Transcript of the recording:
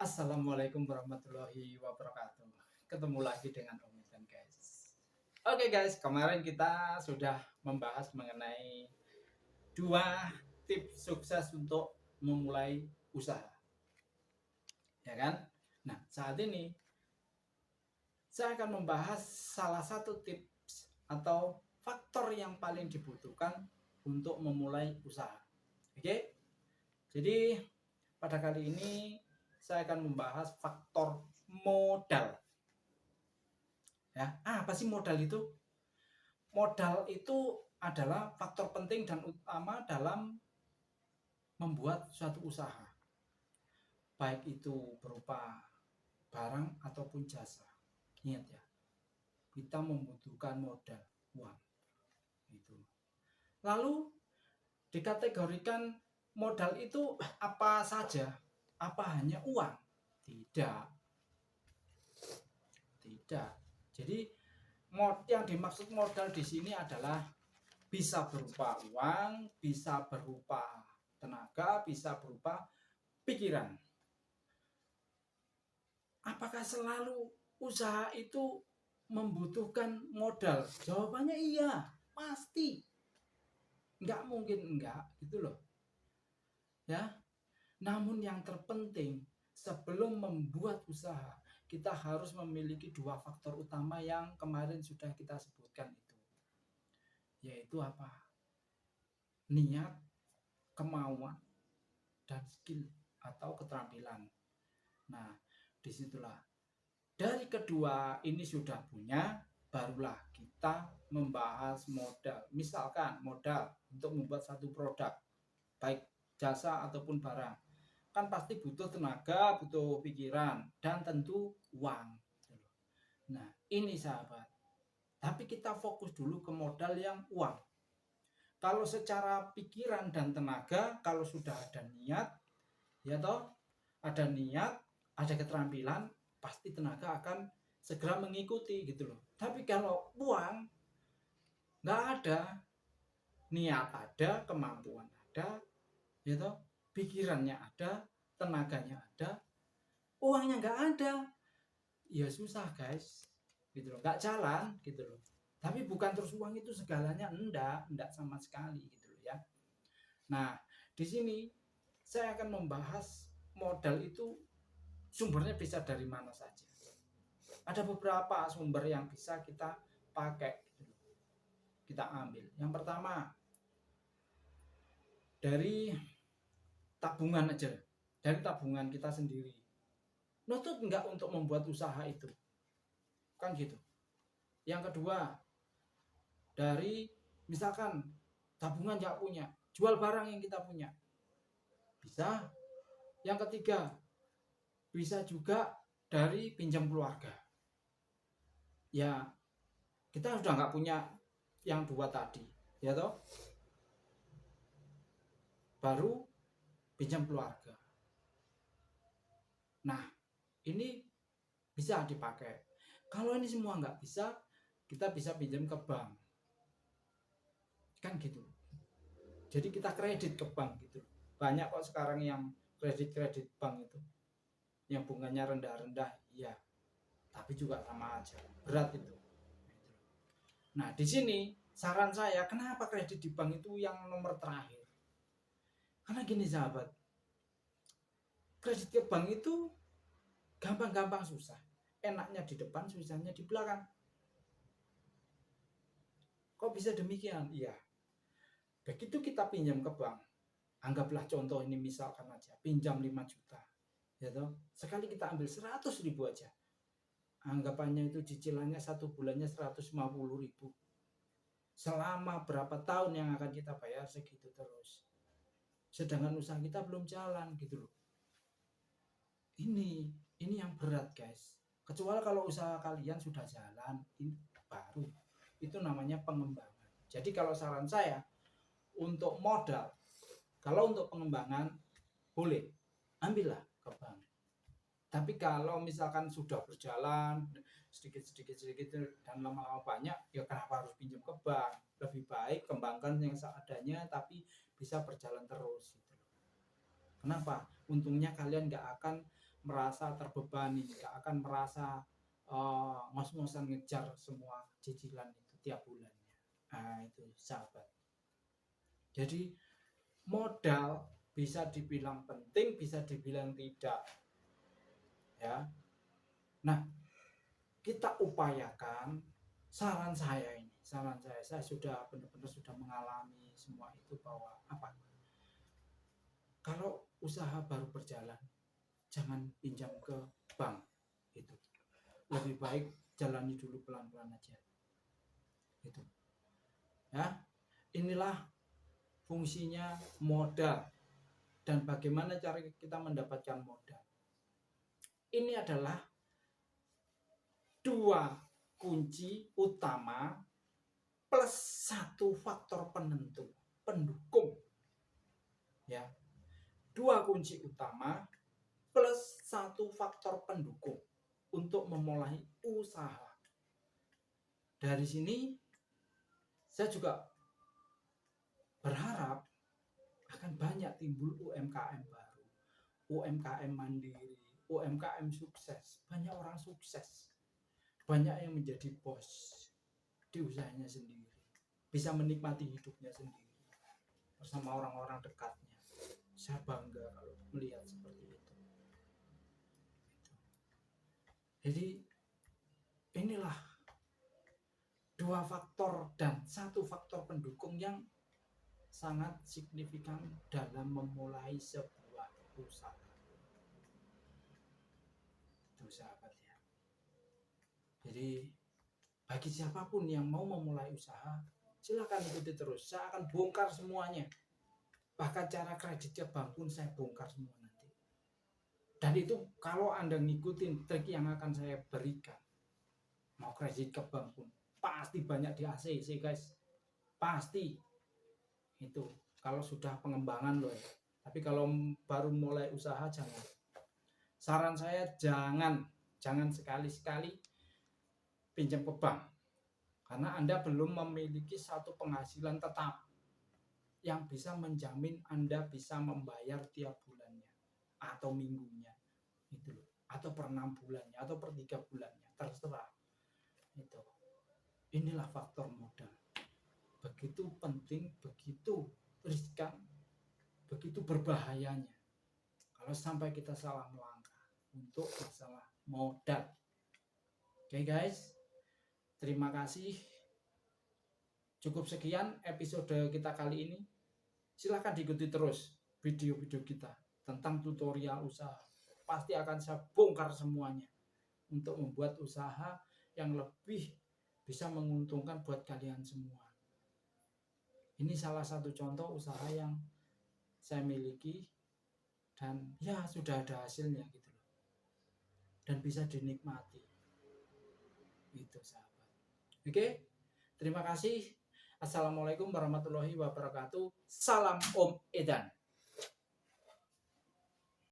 Assalamualaikum warahmatullahi wabarakatuh. Ketemu lagi dengan Om Ethan, guys. Oke guys, kemarin kita sudah membahas mengenai dua tips sukses untuk memulai usaha. Ya kan? Nah, saat ini saya akan membahas salah satu tips atau faktor yang paling dibutuhkan untuk memulai usaha. Oke? Jadi pada kali ini saya akan membahas faktor modal. Ya, apa sih modal itu? Modal itu adalah faktor penting dan utama dalam membuat suatu usaha. Baik itu berupa barang ataupun jasa. Ingat ya, kita membutuhkan modal, uang. Itu. Lalu dikategorikan modal itu apa saja? Apa hanya uang? Tidak. Tidak. Jadi yang dimaksud modal di sini adalah bisa berupa uang, bisa berupa tenaga, bisa berupa pikiran. Apakah selalu usaha itu membutuhkan modal? Jawabannya iya, pasti. Nggak mungkin enggak, gitu loh. Ya. Namun yang terpenting sebelum membuat usaha, kita harus memiliki dua faktor utama yang kemarin sudah kita sebutkan itu. Yaitu apa? Niat, kemauan, dan skill atau keterampilan. Nah, disitulah. Dari kedua ini sudah punya, barulah kita membahas modal. Misalkan modal untuk membuat satu produk, baik jasa ataupun barang. Kan pasti butuh tenaga, butuh pikiran, dan tentu uang. Nah, ini sahabat. Tapi kita fokus dulu ke modal yang uang. Kalau secara pikiran dan tenaga, kalau sudah ada niat, ya toh, ada niat, ada keterampilan, pasti tenaga akan segera mengikuti gitu loh. Tapi kalau uang nggak ada, niat ada, kemampuan ada, ya toh, pikirannya ada, tenaganya ada, uangnya nggak ada, ya susah guys, gitu loh, nggak jalan gitu loh. Tapi bukan terus uang itu segalanya, enggak sama sekali gitu loh ya. Nah, di sini saya akan membahas modal itu sumbernya bisa dari mana saja. Ada beberapa sumber yang bisa kita pakai gitu loh. Kita ambil. Yang pertama dari tabungan aja, dari tabungan kita sendiri. Nutut enggak untuk membuat usaha itu, kan gitu. Yang kedua dari misalkan tabungan nggak punya, jual barang yang kita punya, bisa. Yang ketiga bisa juga dari pinjam keluarga. Ya kita sudah nggak punya yang dua tadi, ya toh, baru pinjam keluarga. Nah ini bisa dipakai. Kalau ini semua nggak bisa, kita bisa pinjam ke bank, kan gitu. Jadi kita kredit ke bank gitu. Banyak kok sekarang yang kredit bank itu yang bunganya rendah-rendah, iya, tapi juga sama aja berat itu. Nah di sini saran saya, kenapa kredit di bank itu yang nomor terakhir? Karena gini sahabat, kredit ke bank itu gampang-gampang susah, enaknya di depan, susahnya di belakang. Kok bisa demikian? Iya, begitu kita pinjam ke bank, anggaplah contoh ini misalkan aja pinjam 5 juta, ya toh, sekali kita ambil 100.000 aja, anggapannya itu cicilannya satu bulannya 150.000. Selama berapa tahun yang akan kita bayar segitu terus, sedangkan usaha kita belum jalan gitu loh. Ini yang berat guys. Kecuali kalau usaha kalian sudah jalan, ini baru itu namanya pengembangan. Jadi kalau saran saya untuk modal, kalau untuk pengembangan boleh ambillah ke bank. Tapi kalau misalkan sudah berjalan sedikit dan lama-lama banyak, ya kenapa harus pinjam ke bank? Lebih baik kembangkan yang seadanya tapi bisa berjalan terus gitu. Kenapa? Untungnya kalian nggak akan merasa terbebani, nggak akan merasa ngos-ngosan ngejar semua cicilan itu tiap bulannya. Nah, itu sahabat. Jadi modal bisa dibilang penting, bisa dibilang tidak. Ya. Nah, kita upayakan, saran saya sudah benar-benar sudah mengalami semua itu, bahwa apa? Kalau usaha baru berjalan, jangan pinjam ke bank, itu lebih baik jalani dulu pelan-pelan aja, itu ya. Inilah fungsinya modal dan bagaimana cara kita mendapatkan modal. Ini adalah dua kunci utama plus satu faktor penentu, pendukung, ya. Dua kunci utama plus satu faktor pendukung untuk memulai usaha. Dari sini saya juga berharap akan banyak timbul UMKM baru, UMKM mandiri, UMKM sukses. Banyak orang sukses, banyak yang menjadi bos di usahanya sendiri, bisa menikmati hidupnya sendiri bersama orang-orang dekatnya. Saya bangga kalau melihat seperti itu. Jadi inilah dua faktor dan satu faktor pendukung yang sangat signifikan dalam memulai sebuah usaha. Itu sahabat ya. Jadi bagi siapapun yang mau memulai usaha, silakan ikuti terus. Saya akan bongkar semuanya. Bahkan cara kredit ke bank pun saya bongkar semua nanti. Dan itu kalau Anda ngikutin trik yang akan saya berikan, mau kredit ke bank pun pasti banyak di ACC guys. Pasti. Itu kalau sudah pengembangan loh ya. Tapi kalau baru mulai usaha jangan. Saran saya jangan sekali-sekali pinjam ke bank. Karena Anda belum memiliki satu penghasilan tetap yang bisa menjamin Anda bisa membayar tiap bulannya atau minggunya, itu loh, atau per 6 bulannya atau per 3 bulannya, terserah. Itu. Inilah faktor modal. Begitu penting, begitu riskan, begitu berbahayanya kalau sampai kita salah melangkah untuk masalah modal. Oke guys, terima kasih. Cukup sekian episode kita kali ini. Silahkan diikuti terus video-video kita tentang tutorial usaha. Pasti akan saya bongkar semuanya untuk membuat usaha yang lebih bisa menguntungkan buat kalian semua. Ini salah satu contoh usaha yang saya miliki dan ya sudah ada hasilnya gitu loh. Dan bisa dinikmati. Itu sahabat. Oke, terima kasih. Assalamualaikum warahmatullahi wabarakatuh. Salam Om Edan.